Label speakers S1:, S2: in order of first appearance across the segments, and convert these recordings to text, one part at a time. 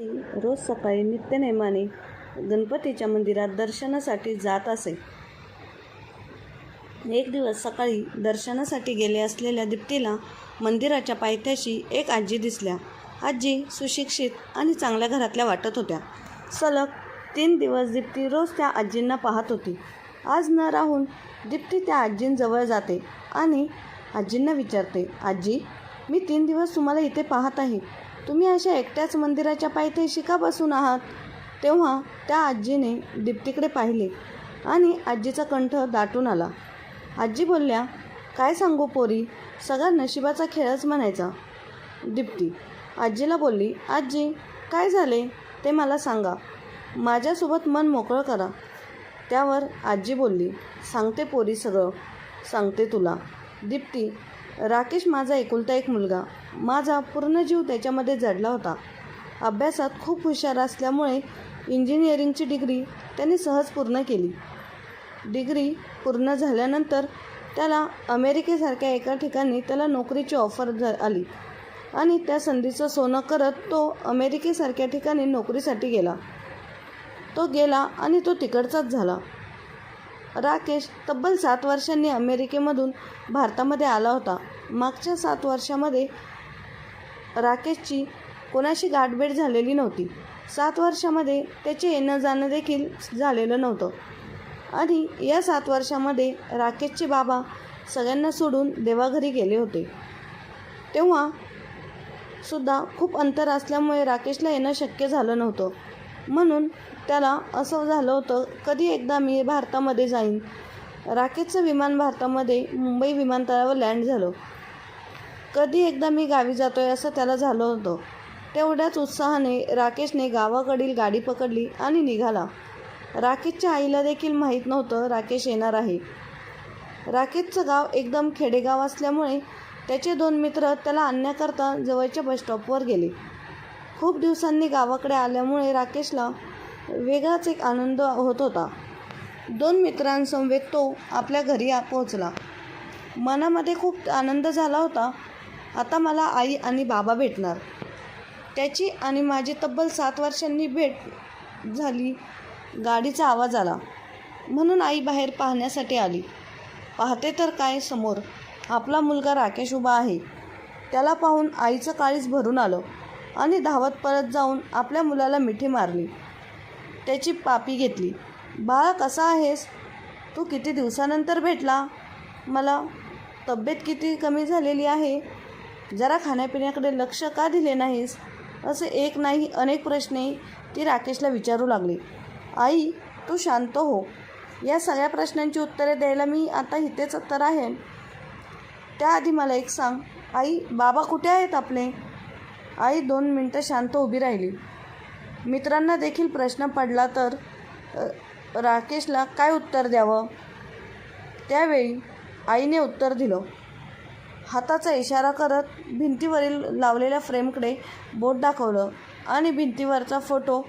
S1: ती रोज सकाळी नित्यनेमाने गणपतीच्या मंदिरात दर्शनासाठी जात असे. एक दिवस सकाळी दर्शनासाठी गेले असलेल्या दीप्तीला मंदिराच्या पायथ्याशी एक आजी दिसल्या. आजी सुशिक्षित आणि चांगल्या घरातल्या वाटत होत्या. सलग 3 दिवस दीप्ती रोज त्या आजींना पाहत होती. आज न राहून दीप्ती त्या आजींजवळ जाते आणि आजींना विचारते, आजी, मी 3 दिवस तुम्हाला इथे पाहत आहे. तुम्ही अशा एकट्याच मंदिराच्या पायथ्याशी का बसून आहात? तेव्हा त्या आजीने दीप्तीकडे पाहिले आणि आजीचा कंठ दाटून आला. आजी बोलल्या, काय सांगू पोरी, सगळा नशिबाचा खेळच म्हणायचा. दीप्ती आजीला बोलली, आजी काय झाले ते मला सांगा, माझ्यासोबत मन मोकळं करा. त्यावर आजी बोलली, सांगते पोरी, सगळं सांगते तुला. दीप्ती, राकेश माझा एकुलता एक मुलगा. माझा पूर्ण जीव त्याच्यामध्ये जडला होता. अभ्यासात खूप हुशार असल्यामुळे इंजिनिअरिंगची डिग्री त्याने सहज पूर्ण केली. डिग्री पूर्ण झाल्यानंतर त्याला अमेरिकेसारख्या एका ठिकाणी त्याला नोकरीची ऑफर आली आणि त्या संधीचं सोनं करत तो अमेरिकेसारख्या ठिकाणी नोकरीसाठी गेला. तो गेला आणि तो तिकडचाच झाला. राकेश तब्बल 7 वर्षांनी अमेरिकेमधून भारतामध्ये आला होता. मागच्या 7 वर्षामध्ये राकेशची कोणाशी गाठभेट झालेली नव्हती. 7 वर्षामध्ये त्याचे येणं जाणं देखील झालेलं नव्हतं. आणि या 7 वर्षामध्ये राकेशचे बाबा सगळ्यांना सोडून देवाघरी गेले होते. तेव्हा सुद्धा खूप अंतर असल्यामुळे राकेशला येणं शक्य झालं नव्हतं. म्हणून त्याला असं झालं होतं, कधी एकदा मी भारतामध्ये जाईन. राकेशचं विमान भारतामध्ये मुंबई विमानतळावर लँड झालं. कधी एकदा मी गावी जातोय असं त्याला झालं होतं. तेवढ्याच उत्साहाने राकेशने गावाकडील गाडी पकडली आणि निघाला. राकेशच्या आईला देखील माहीत नव्हतं राकेश येणार आहे. राकेशचं गाव एकदम खेडेगाव असल्यामुळे त्याचे 2 मित्र त्याला आणण्याकरता जवळच्या बसस्टॉपवर गेले. खूप दिवसांनी गावाकडे आल्यामुळे राकेशला वेगळाच एक आनंद होत होता. 2 मित्रांसमवेत तो आपल्या घरी पोहोचला. मनामध्ये खूप आनंद झाला होता. आता मला आई आणि बाबा भेटणार. त्याची आणि माझी तब्बल 7 वर्षांनी भेट झाली. गाडीचा आवाज आला म्हणून आई बाहेर पाहण्यासाठी आली. पाहते तर काय, समोर आपला मुलगा राकेश उभा आहे. त्याला पाहून आईचं काळीज भरून आलं आणि धावत परत जाऊन आपल्या मुलाला मिठी मारली. त्याची पापी घेतली. बाळा, कसा आहेस तू? किती दिवसानंतर भेटला. मला तब्येत किती कमी झालेली आहे. जरा खाण्यापिण्याकडे लक्ष का दिले नाहीस? असे एक नाही अनेक प्रश्न ती राकेशला विचारू लागली. आई, तू शांत हो. या सगळ्या प्रश्नांची उत्तरे द्यायला मी आता इथेच तर आहे. त्याआधी मला एक सांग, आई, बाबा कुठे आहेत आपले? आई 2 मिनटं शांत उभी राहिली. मित्रांना देखील प्रश्न पडला तर राकेशला काय उत्तर द्यावं. त्यावेळी आईने उत्तर दिलं. हाताचा इशारा करत भिंतीवरील लावलेल्या फ्रेमकडे बोट दाखवलं आणि भिंतीवरचा फोटो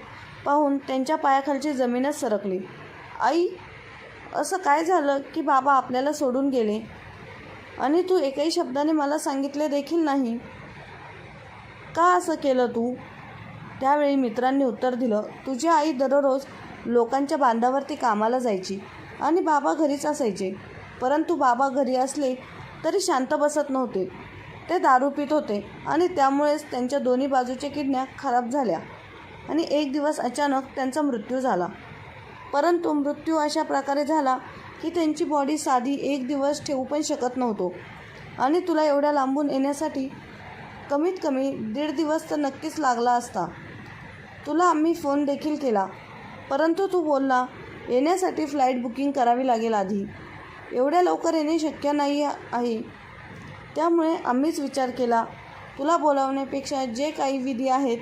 S1: पाहून त्यांच्या पायाखालची जमीनच सरकली. आई, असं काय झालं की बाबा आपल्याला सोडून गेले आणि तू एकही शब्दाने मला सांगितले देखील नाही. का असं केलं तू? त्यावेळी मित्रांनी उत्तर दिलं, तुझी आई दररोज लोकांच्या बांधावरती कामाला जायची आणि बाबा घरीच असायचे. परंतु बाबा घरी असले तरी शांत बसत नव्हते. ते दारू पित होते आणि त्यामुळेच त्यांच्या दोन्ही बाजूच्या किडन्या खराब झाल्या आणि एक दिवस अचानक त्यांचा मृत्यू झाला. परंतु मृत्यू अशा प्रकारे झाला की त्यांची बॉडी साधी 1 दिवस ठेवू पण शकत नव्हतो. आणि तुला एवढ्या लांबून येण्यासाठी कमीत कमी 1.5 दिवस तर नक्कीच लागला असता. तुला आम्ही फोन देखील केला, परंतु तू बोलला येण्यासाठी फ्लाईट बुकिंग करावी लागेल आधी. एवढ्या लवकर येणे शक्य नाही आहे. त्यामुळे आम्हीच विचार केला, तुला बोलावण्यापेक्षा जे काही विधी आहेत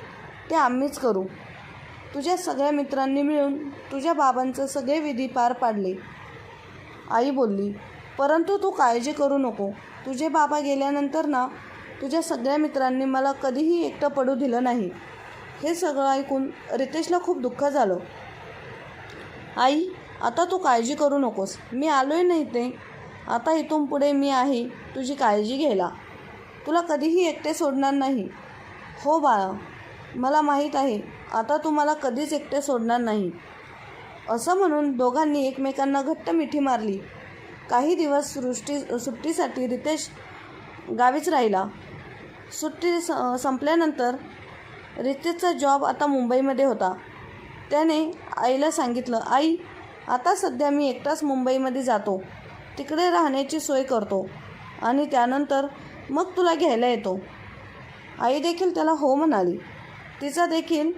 S1: ते आम्हीच करू. तुझ्या सगळ्या मित्रांनी मिळून तुझ्या बाबांचे सगळे विधी पार पाडले. आई बोलली, परंतु तू काळजी करू नको. तुझे बाबा गेल्यानंतर ना, तुझ्या सगळ्या मित्रांनी मला कधीही एकटं पडू दिलं नाही. हे सगळं ऐकून रितेशला खूप दुःख झालं. आई, आता तू काळजी करू नकोस. मी आलोय नाही ते. आता इथून पुढे मी आहे तुझी काळजी घ्यायला. तुला कधीही एकटे सोडणार नाही. हो बाळा. मला माहीत आहे आता तू मला कधीच एकटे सोडणार नाही. असं म्हणून दोघांनी एकमेकांना घट्ट मिठी मारली. काही दिवस सुट्टीसाठी रितेश गावीच राहिला. सुट्टी संपल्यानंतर रितेशचा जॉब आता मुंबईमध्ये होता. त्याने आईला सांगितलं, आई आता सध्या मी एकटाच मुंबईमध्ये जातो, तिकडे राहण्याची सोय करतो आणि त्यानंतर मग तुला घ्यायला येतो. आई देखील त्याला हो म्हणाली. तिचा देखील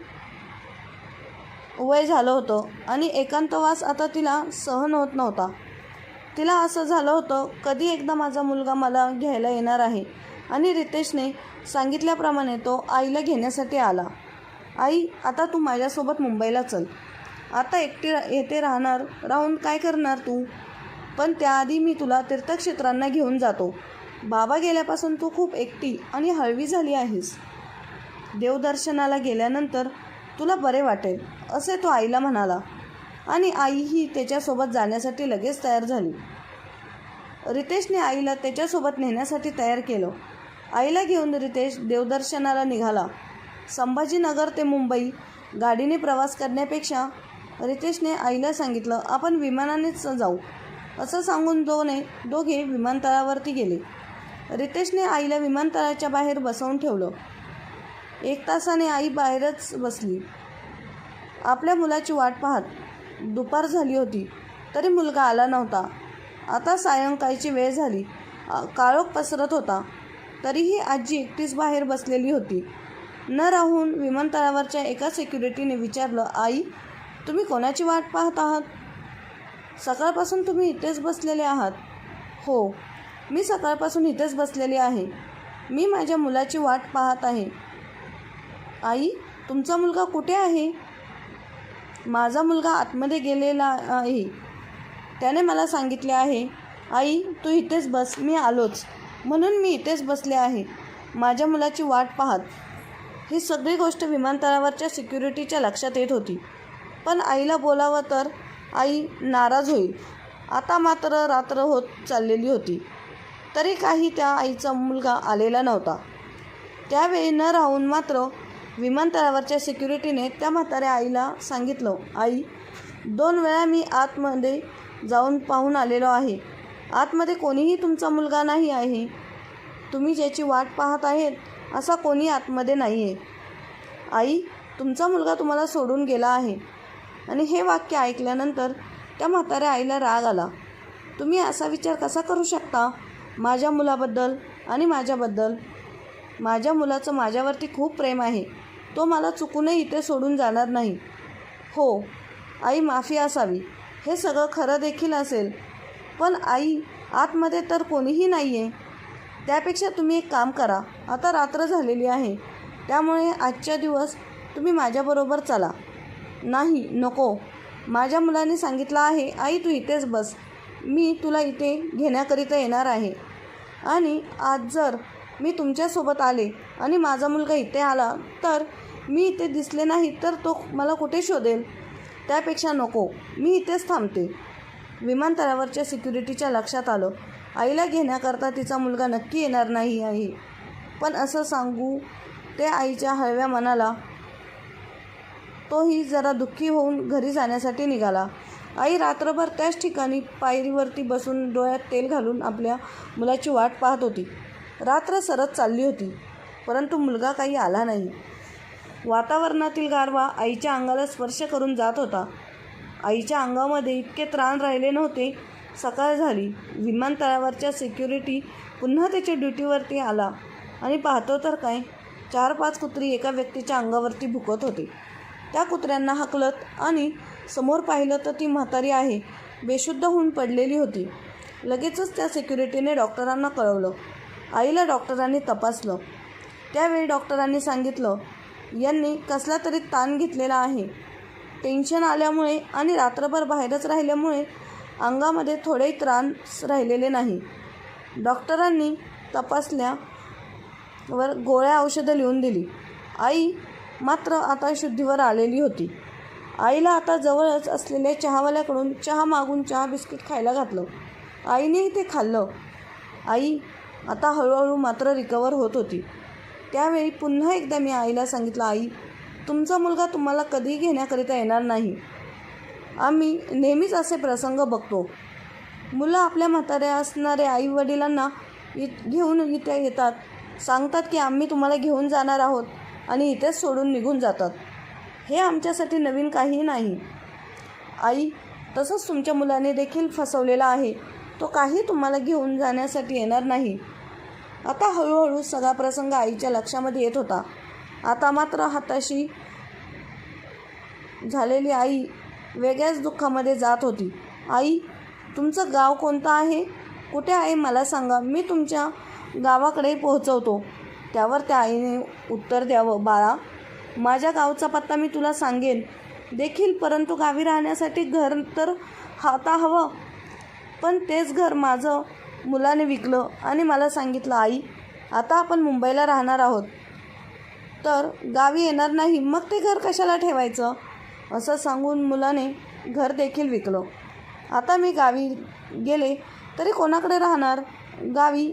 S1: वय झालं होतं आणि एकांतवास आता तिला सहन होत नव्हता. तिला असं झालं होतं, कधी एकदा माझा मुलगा मला घ्यायला येणार आहे. आणि रितेशने सांगितल्याप्रमाणे तो आईला घेण्यासाठी आला. आई आता तू माझ्यासोबत मुंबईला चल. आता एकटी येथे राहून काय करणार तू? पण त्याआधी मी तुला तीर्थक्षेत्रांना घेऊन जातो. बाबा गेल्यापासून तू खूप एकटी आणि हळवी झाली आहेस. देवदर्शनाला गेल्यानंतर तुला बरे वाटेल, असे तो आईला म्हणाला. आणि आईही त्याच्यासोबत जाण्यासाठी लगेच तयार झाली. रितेशने आईला त्याच्यासोबत नेण्यासाठी तयार केलं. आईला घेऊन रितेश देवदर्शनाला निघाला. संभाजीनगर ते मुंबई गाडीने प्रवास करण्यापेक्षा रितेशने आईला सांगितलं, आपण विमानानेच जाऊ. असं सांगून दोघे विमानतळावरती गेले. रितेशने आईला विमानतळाच्या बाहेर बसवून ठेवलं. 1 तासाने आई बाहेरच बसली, आपल्या मुलाची वाट पाहत. दुपार झाली होती तरी मुलगा आला नव्हता. आता सायंकाळची वेळ झाली. काळोख पसरत होता. तरीही आजी एकटीच बाहेर बसलेली होती. न राहून विमानतळावरच्या एका सिक्युरिटीने विचारलं, आई तुम्ही कोणाची वाट पाहत आहात? सकाळपासून तुम्ही इथेच बसलेले आहात. हो, मी सकाळपासून इथेच बसलेली आहे. मी माझ्या मुलाची वाट पाहत आहे. आई तुमचा मुलगा कुठे आहे? माझा मुलगा आतमध्ये गेलेला आहे, त्याने मला सांगितले आहे. आई तू इथेच बस, मी आलोच, म्हणून मी इथेच बसले आहे माझ्या मुलाची वाट पाहत. ही सगळी गोष्ट विमानतळावरच्या सिक्युरिटीच्या लक्षात येत होती. पण आईला बोलावं तर आई नाराज होईल. आता मात्र रात्र होत चाललेली होती तरी काही त्या आईचा मुलगा आलेला नव्हता. त्यावेळी न राहून मात्र विमानतळावरच्या सिक्युरिटीने त्या म्हाताऱ्या आईला सांगितलं, आई 2 वेळा मी आतमध्ये जाऊन पाहून आलेलो आहे. आतमध्ये कोणीही तुमचा मुलगा नाही आहे. तुम्ही ज्याची वाट पाहत आहेत असा कोणी आतमध्ये नाही आहे. आई तुमचा मुलगा तुम्हाला सोडून गेला आहे. आणि हे वाक्य ऐकल्यानंतर त्या म्हाताऱ्या आईला राग आला. तुम्ही असा विचार कसा करू शकता माझ्या मुलाबद्दल आणि माझ्याबद्दल? माझ्या मुलाचं माझ्यावरती खूप प्रेम आहे. तो मला चुकूनही इथे सोडून जाणार नाही. हो आई, माफी असावी. हे सगळं खरं देखील असेल, पण आई आतमध्ये तर कोणीही नाही आहे. त्यापेक्षा तुम्ही एक काम करा, आता रात्र झालेली आहे, त्यामुळे आजच्या दिवस तुम्ही माझ्याबरोबर चला. नाही, नको. माझ्या मुलाने सांगितलं आहे, आई तू इथेच बस, मी तुला इथे घेण्याकरिता येणार आहे. आणि आज जर मी तुमच्यासोबत आले आणि माझा मुलगा इथे आला तर मी इथे दिसले नाही तर तो मला कुठे शोधेल? त्यापेक्षा नको, मी इथेच थांबते. विमानतळावरच्या सिक्युरिटीच्या लक्षात आलं, आईला घेण्याकरता तिचा मुलगा नक्की येणार नाही आहे. पण असं सांगू ते आईच्या हळव्या मनाला तोही जरा दुःखी होऊन घरी जाण्यासाठी निघाला. आई रात्रभर त्याच ठिकाणी पायरीवरती बसून डोळ्यात तेल घालून आपल्या मुलाची वाट पाहत होती. रात्र सरत चालली होती, परंतु मुलगा काही आला नाही. वातावरणातील गारवा आईच्या अंगाला स्पर्श करून जात होता. आईच्या अंगामध्ये इतके त्राण राहिले नव्हते. सकाळ झाली. विमानतळावरच्या सिक्युरिटी पुन्हा त्याच्या ड्युटीवरती आला आणि पाहतो तर काय, 4-5 कुत्री एका व्यक्तीच्या अंगावरती भुकत होते. त्या कुत्र्यांना हाकलत आणि समोर पाहिलं तर ती म्हातारी आहे बेशुद्ध होऊन पडलेली होती. लगेचच त्या सिक्युरिटीने डॉक्टरांना कळवलं. आईला डॉक्टरांनी तपासलं. त्यावेळी डॉक्टरांनी सांगितलं, यांनी कसला तरी ताण घेतलेला आहे. टेन्शन आल्यामुळे आणि रात्रभर बाहेरच राहिल्यामुळे अंगामध्ये थोडेही त्राण राहिलेले नाही. डॉक्टरांनी तपासल्यावर गोळ्या औषधं लिहून दिली. आई मात्र आता शुद्धीवर आलेली होती. आईला आता जवळच असलेल्या चहावाल्याकडून चहा मागून चहा बिस्किट खायला घातलं. आईनेही ते खाल्लं. आई आता हळूहळू मात्र रिकवर होत होती. त्यावेळी पुन्हा एकदा मी आईला सांगितलं, आई, तुमचा मुलगा तुम्हाला कधीही घेण्याकरिता येणार नाही. आम्ही नेहमीच असे प्रसंग बघतो. मुलं आपल्या म्हाताऱ्या असणाऱ्या आई वडिलांना घेऊन इथे येतात, सांगतात की आम्ही तुम्हाला घेऊन जाणार आहोत आणि इथेच सोडून निघून जातात. हे आमच्यासाठी नवीन काही नाही. आई, तसंच तुमच्या मुलाने देखील फसवलेला आहे. तो काही तुम्हाला घेऊन जाण्यासाठी येणार नाही. आता हळूहळू सगळा प्रसंग आईच्या लक्षामध्ये येत होता. आता मात्र हाताशी झालेली आई वेगळ्याच दुःखामध्ये जात होती. आई, तुमचं गाव कोणतं आहे? कुठे आहे मला सांगा, मी तुमच्या गावाकडे पोहोचवतो. त्यावर त्या आईने उत्तर द्यावं, बाळा, माझ्या गावचा पत्ता मी तुला सांगेन देखील, परंतु गावी राहण्यासाठी घर तर आता हवं. पण तेच घर माझं मुलाने विकलं आणि मला सांगितलं, आई, आता आपण मुंबईला राहणार आहोत, तर गावी येणार नाही, मग ते घर कशाला ठेवायचं? असं सांगून मुलाने घर देखील विकलं. आता मी गावी गेले तरी कोणाकडे राहणार? गावी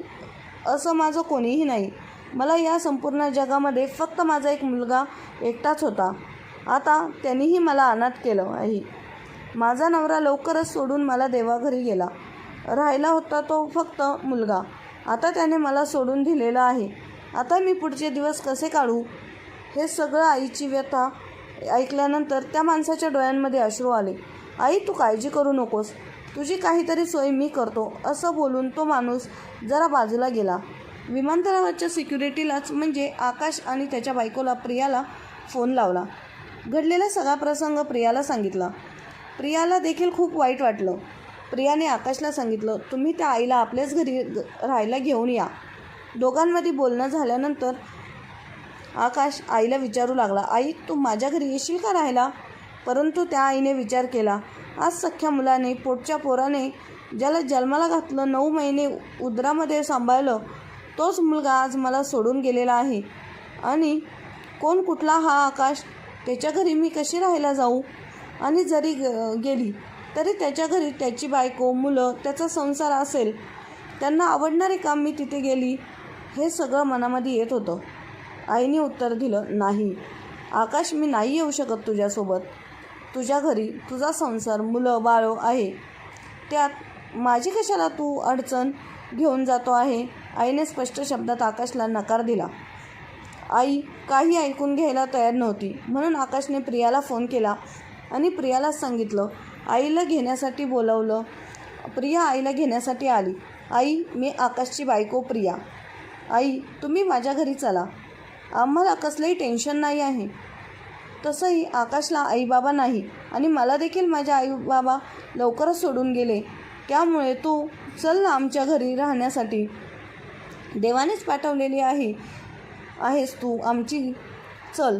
S1: असं माझं कोणीही नाही. मला या संपूर्ण जगामध्ये फक्त माझा एक मुलगा एकटाच होता. आता त्यांनीही मला अनाथ केलं आहे. माझा नवरा लवकरच सोडून मला देवाघरी गेला. राहिला होता तो फक्त मुलगा. आता त्याने मला सोडून दिलेलं आहे. आता मी पुढचे दिवस कसे काढू? हे सगळं आईची व्यथा ऐकल्यानंतर त्या माणसाच्या डोळ्यांमध्ये अश्रू आले. आई, तू काळजी करू नकोस, तुझी काहीतरी सोय मी करतो, असं बोलून तो माणूस जरा बाजूला गेला. विमानतळावरच्या सिक्युरिटीलाच म्हणजे आकाश आणि त्याच्या बायकोला प्रियाला फोन लावला. घडलेला सगळा प्रसंग प्रियाला सांगितला. प्रियाला देखील खूप वाईट वाटलं. प्रियाने आकाशला सांगितलं, तुम्ही त्या आईला आपल्याच घरी राहायला घेऊन या. दोघांमध्ये बोलणं झाल्यानंतर आकाश आईला विचारू लागला, आई, तू माझ्या घरी येशील का राहायला? परंतु त्या आईने विचार केला, आज सख्ख्या मुलाने, पोटच्या पोराने ज्याला जन्माला घातलं, 9 महिने उदरामध्ये सांभाळलं, तोच मुलगा आज मला सोडून गेलेला आहे. आणि कोण कुठला हा आकाश? त्याच्या घरी मी कशी राहायला जाऊ? आणि जरी गेली तरी त्याच्या घरी त्याची बायको, मुलं, त्याचा संसार असेल. त्यांना आवडणारे काम मी तिथे गेली, हे सगळं मनामध्ये येत होतं. आईने उत्तर दिलं, नाही आकाश, मी नाही येऊ शकत तुझ्यासोबत. तुझ्या घरी तुझा संसार, मुलं बाळं आहे, त्यात माझी कशाला तू अडचण घेऊन जातो आहे? आईने स्पष्ट शब्दात आकाशला नकार दिला. आई काही ऐकून घ्यायला तयार नव्हती. म्हणून आकाशने प्रियाला फोन केला आणि प्रियाला सांगितलं, आईला घेण्यासाठी बोलवलं. प्रिया आईला घेण्यासाठी आली. आई, मी आकाशची बायको प्रिया. आई, तुम्ही माझ्या घरी चला, आम्हाला कसलंही टेन्शन नाही आहे. तसंही आकाशला आईबाबा नाही आणि मला देखील माझ्या आईबाबा लवकरच सोडून गेले. त्यामुळे तू चल ना आमच्या घरी राहण्यासाठी. देवानेच पाठवलेली आहेस तू आमची, चल.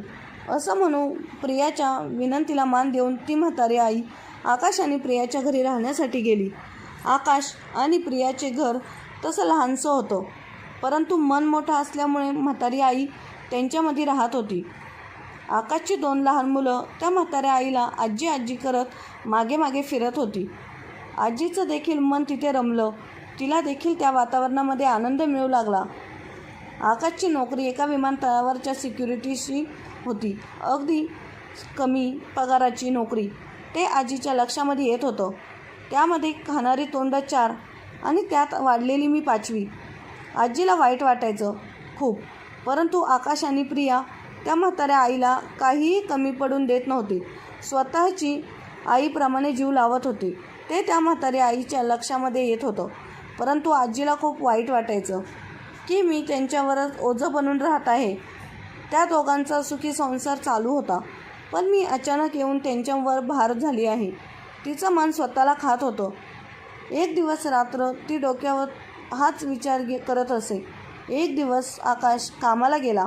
S1: असं म्हणून प्रियाच्या विनंतीला मान देऊन ती म्हातारी आई आकाश आणि प्रियाच्या घरी राहण्यासाठी गेली. आकाश आणि प्रियाचे घर तसं लहानसं होतं, परंतु मन मोठं असल्यामुळे म्हातारी आई त्यांच्यामध्ये राहत होती. आकाशची 2 लहान मुलं त्या म्हाताऱ्या आईला आजी आजी करत मागे मागे फिरत होती. आजीचं देखील मन तिथे रमलं. तिला देखील त्या वातावरणामध्ये आनंद मिळू लागला. आकाशची नोकरी एका विमानतळावरच्या सिक्युरिटीशी होती. अगदी कमी पगाराची नोकरी. ते आजीच्या लक्षामध्ये येत होतं. त्यामध्ये खाणारी तोंड 4 आणि त्यात वाढलेली मी 5वी. आजीला वाईट वाटायचं खूप, परंतु आकाश आणि प्रिया त्या म्हाताऱ्या आईला काहीही कमी पडून देत नव्हते. स्वतःची आईप्रमाणे जीव लावत होते. ते त्या म्हाताऱ्या आईच्या लक्षामध्ये येत होतं, परंतु आजीला खूप वाईट वाटायचं की मी त्यांच्यावरच ओझं बनून राहत आहे. त्या दोघांचा सुखी संसार चालू होता, पण मी अचानक येऊन त्यांच्यावर भार झाली आहे. तिचं मन स्वतःला खात होतं. एक दिवस रात्र ती डोक्यावर हाच विचार करत असे. एक दिवस आकाश कामाला गेला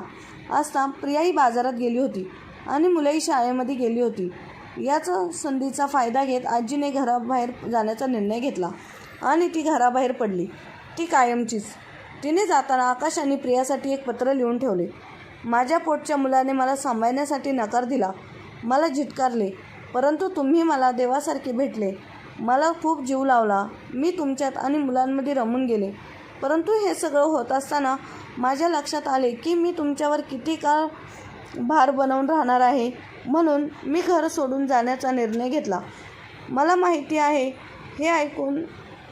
S1: असता प्रियाही बाजारात गेली होती आणि मुलंही शाळेमध्ये गेली होती. याचा संधीचा फायदा घेत आजीने घराबाहेर जाण्याचा निर्णय घेतला आणि ती घराबाहेर पडली, ती कायमचीच. तिने जाताना आकाश आणि प्रियासाठी एक पत्र लिहून ठेवले. माझ्या पोटच्या मुलाने मला सांभाळण्यासाठी नकार दिला, मला झिटकारले, परंतु तुम्ही मला देवासारखे भेटले. मला खूप जीव लावला. मी तुमच्यात आणि मुलांमध्ये रमून गेले. परंतु हे सगळं होत असताना माझ्या लक्षात आले की मी तुमच्यावर किती काळ भार बनवून राहणार आहे. म्हणून मी घर सोडून जाण्याचा निर्णय घेतला. मला माहिती आहे हे ऐकून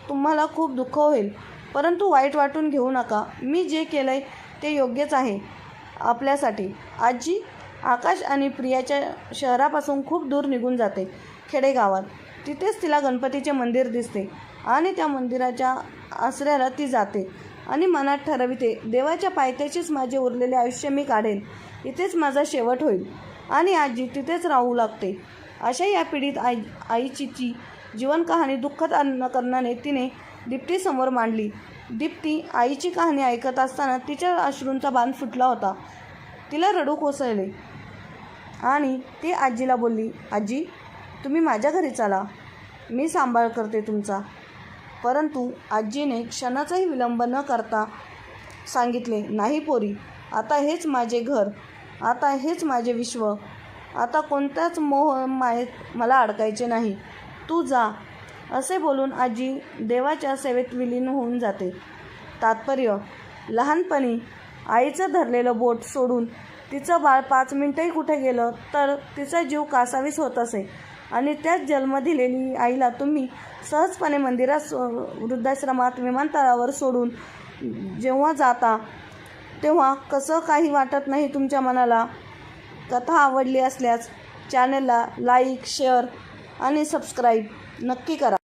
S1: तुम्हाला खूप दुःख होईल, परंतु वाईट वाटून घेऊ नका. मी जे केलं आहे ते योग्यच आहे आपल्यासाठी. आजी आकाश आणि प्रियाच्या शहरापासून खूप दूर निघून जाते, खेडेगावात. तिथेच तिला गणपतीचे मंदिर दिसते आणि त्या मंदिराच्या आसऱ्याला ती जाते आणि मनात ठरविते, देवाच्या पायथ्याशीच माझे उरलेले आयुष्य मी काढेल. इथेच माझा शेवट होईल. आणि आजी तिथेच राहू लागते. अशा या पीडित आईची जीवन कहाणी दुःखद करणाने तिने दीप्तीसमोर मांडली. दीप्ती आईची कहाणी ऐकत असताना तिच्या अश्रूंचा बांध फुटला होता. तिला रडू कोसळले आणि ती आजीला बोलली, आजी तुम्ही माझ्या घरी चला, मी सांभाळ करते तुमचा. परंतु आजीने क्षणाचाही विलंब न करता सांगितले, नाही पोरी, आता हेच माझे घर, आता हेच माझे विश्व. आता कोणत्याच मोह मायेत मला अडकायचे नाही. तू जा. असे बोलून आजी देवाच्या सेवेत विलीन होऊन जाते. तात्पर्य: लहानपणी आईचं धरलेलं बोट सोडून तिचं बाळ 5 मिनिटंही कुठे गेलं तर तिचा जीव कासावीस होत असे आणि त्यात जन्म दिलेली आईला तुम्ही सहजपणे मंदिरात, वृद्धाश्रमात, विमानतळावर सोडून जेव्हा जाता तेव्हा कसं काही वाटत नाही तुमच्या मनाला? कथा आवडली असल्यास चॅनलला लाईक, शेअर आणि सबस्क्राईब नक्की करा.